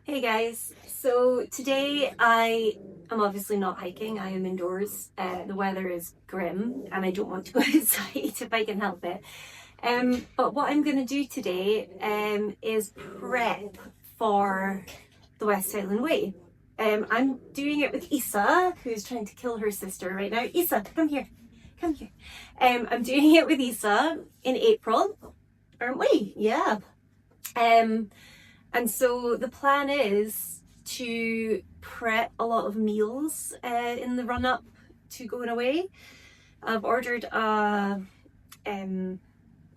Hey guys, so today I am obviously not hiking, I am indoors. The weather is grim and I don't want to go outside if I can help it. But what I'm going to do today is prep for the West Highland Way. I'm doing it with Isa, who's trying to kill her sister right now. Isa, come here, come here. I'm doing it with Isa in April, aren't we? Yeah. And so the plan is to prep a lot of meals in the run up to going away. I've ordered a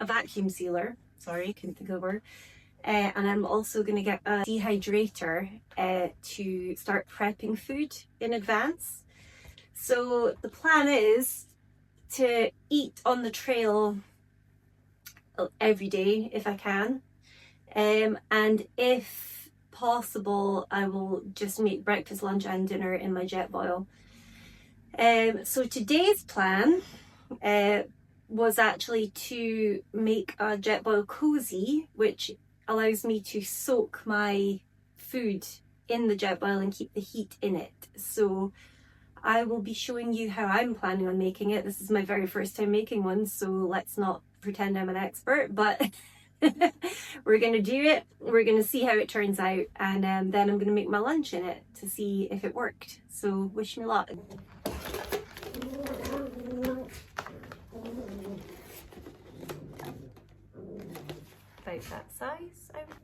vacuum sealer. Sorry, couldn't think of the word. And I'm also going to get a dehydrator to start prepping food in advance. So the plan is to eat on the trail every day if I can. And if possible, I will just make breakfast, lunch and dinner in my Jetboil. So today's plan was actually to make a Jetboil cosy, which allows me to soak my food in the Jetboil and keep the heat in it. So I will be showing you how I'm planning on making it. This is my very first time making one, so let's not pretend I'm an expert, but we're going to do it. We're going to see how it turns out, and then I'm going to make my lunch in it to see if it worked. So wish me luck. About that size, I would.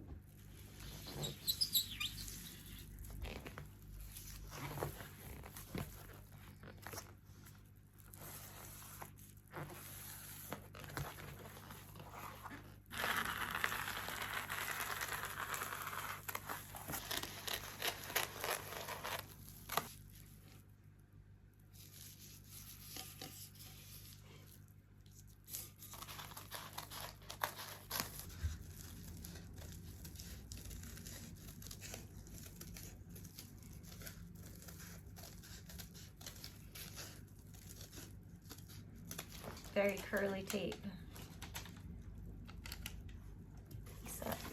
Very curly tape.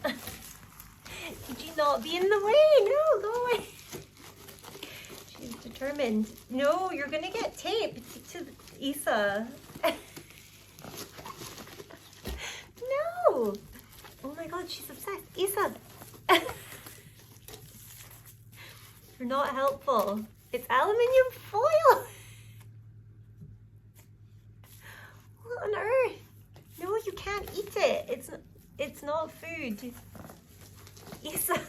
Did you not be in the way? No, go away. She's determined. No, you're gonna get taped to Isa. No. Oh my God, she's obsessed. Isa. You're not helpful. It's aluminium foil. What on earth? No, you can't eat it. It's not food. Isa.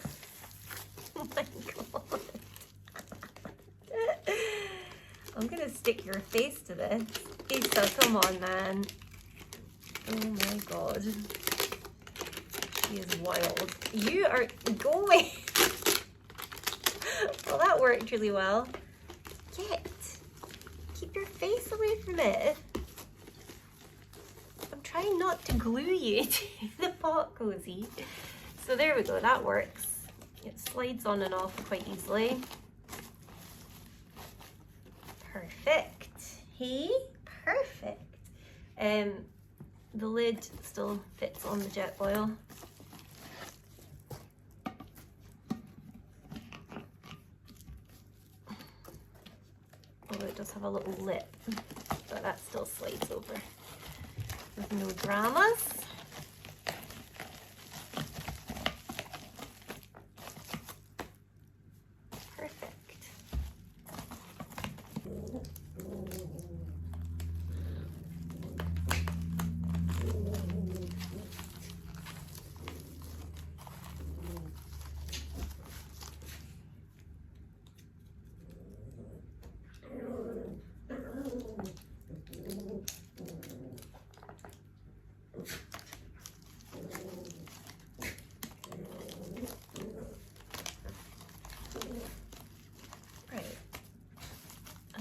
Oh my God. I'm gonna stick your face to this. Isa, come on, man. Oh my God. She is wild. You are going. Well, that worked really well. Keep your face away from it. I'm trying not to glue you to the pot cozy. So there we go, that works. It slides on and off quite easily. Perfect. Hey, perfect. The lid still fits on the Jetboil. Although it does have a little lip, but that still slides over. With no dramas. Perfect.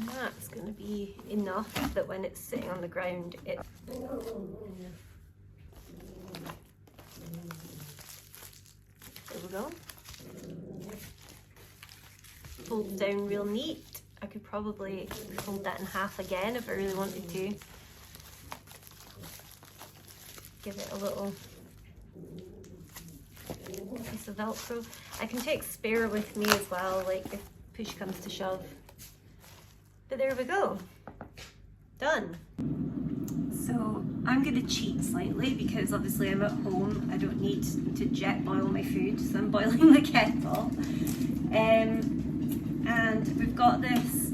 That's going to be enough that when it's sitting on the ground, it there we go. Folds down real neat. I could probably fold that in half again if I really wanted to. Give it a little piece of Velcro. I can take spare with me as well, like if push comes to shove. But there we go. Done. So I'm going to cheat slightly because obviously I'm at home. I don't need to jet boil my food, so I'm boiling the kettle. And we've got this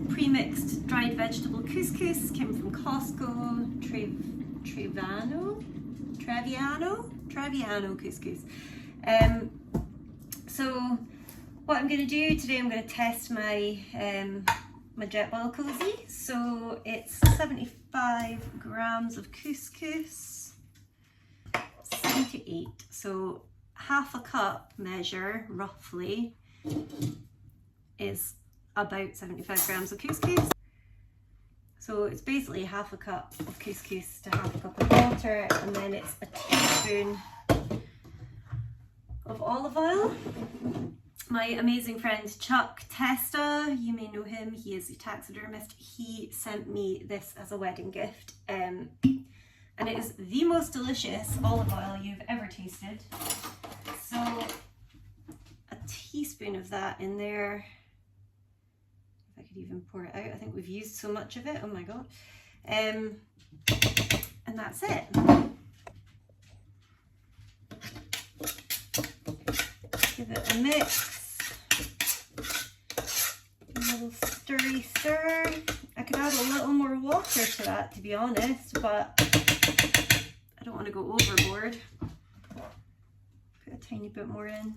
pre-mixed dried vegetable couscous, came from Costco, Traviano couscous. So what I'm going to do today, I'm going to test my my Jetboil Cozy. So it's 75 grams of couscous, 7 to 8. So half a cup measure, roughly, is about 75 grams of couscous. So it's basically half a cup of couscous to half a cup of water, and then it's a teaspoon of olive oil. My amazing friend Chuck Testa, you may know him, he is a taxidermist. He sent me this as a wedding gift, and it is the most delicious olive oil you've ever tasted. So a teaspoon of that in there. If I could even pour it out, I think we've used so much of it, oh my god. And that's it. Give it a mix. A little stirry stir. I could add a little more water to that, to be honest, but I don't want to go overboard. Put a tiny bit more in.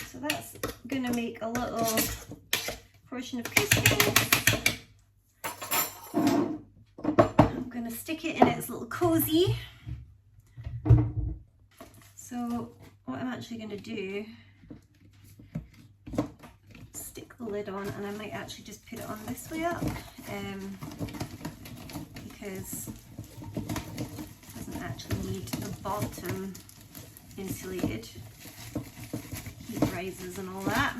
So that's going to make a little portion of couscous. I'm going to stick it in its little cozy. So what I'm actually going to do, stick the lid on, and I might actually just put it on this way up, because it doesn't actually need the bottom insulated. Heat rises and all that.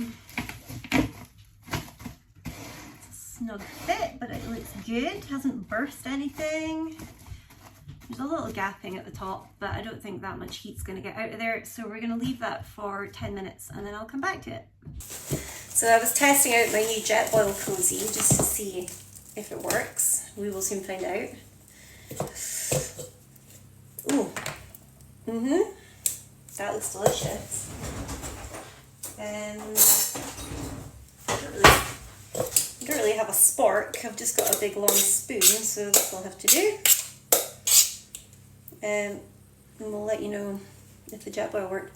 It's a snug fit, but it looks good, hasn't burst anything. There's a little gapping at the top, but I don't think that much heat's going to get out of there, so we're going to leave that for 10 minutes and then I'll come back to it. So I was testing out my new Jetboil Cozy just to see if it works. We will soon find out. Ooh. That looks delicious. I don't really have a spork. I've just got a big long spoon, so that's all I have to do. And we'll let you know if the Jetboil worked.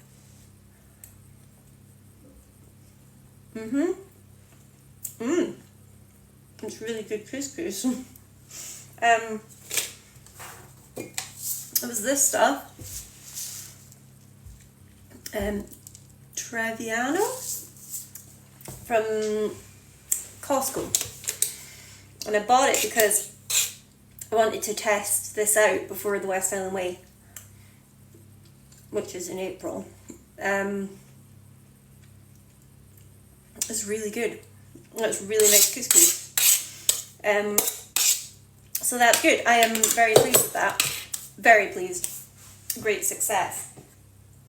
It's really good couscous. It was this stuff. Traviano from Costco. And I bought it because I wanted to test this out before the West Island Way, which is in April. It's really good. It's really nice couscous. So that's good. I am very pleased with that. Very pleased. Great success.